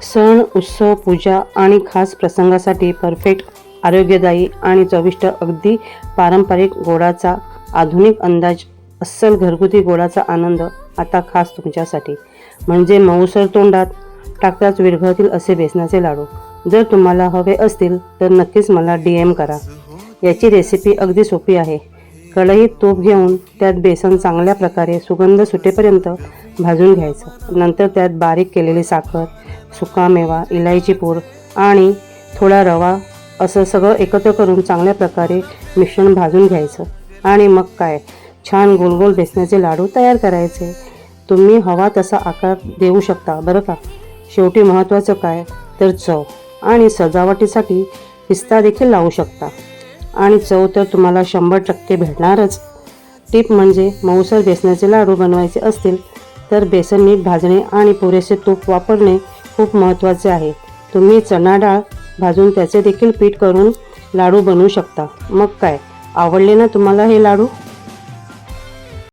सण, उत्सव, पूजा आणि खास प्रसंगासाठी परफेक्ट, आरोग्यदायी आणि चविष्ट अगदी पारंपरिक गोडाचा आधुनिक अंदाज, अस्सल घरगुती गोडाचा आनंद आता खास तुमच्यासाठी. म्हणजे मऊसर तोंडात टाकताच विरघळतील असे बेसनाचे लाडू. जर तुम्हाला हवे असतील तर नक्कीच मला DM करा. याची रेसिपी अगदी सोपी आहे. कढईत तूप घेऊन त्यात बेसन चांगल्या प्रकारे सुगंध सुटेपर्यंत भाजून घ्यायचं. नंतर त्यात बारीक केलेली साखर, सुकामेवा, इलायची पूड आणि थोडा रवा असं सगळं एकत्र करून चांगल्या प्रकारे मिश्रण भाजून घ्यायचं. आणि मग काय, छान गोल गोल बेसनाचे लाडू तयार करायचे. तुम्ही हवा तसा आकार देऊ शकता बरं का. शेवटी महत्त्वाचं काय तर चव, आणि सजावटीसाठी पिस्ता देखील लावू शकता. आणि चव तर तुम्हाला 100% भेटणारच. टिप म्हणजे मऊसर बेसनाचे लाडू बनवायचे असतील तर बेसन नीट भाजणे आणि पुरेसे तूप वापरणे खूप महत्त्वाचे आहे. तुम्ही चणा डाळ भाजून त्याचे देखील पीठ करून लाडू बनवू शकता. मग काय, आवडले ना तुम्हाला हे लाडू?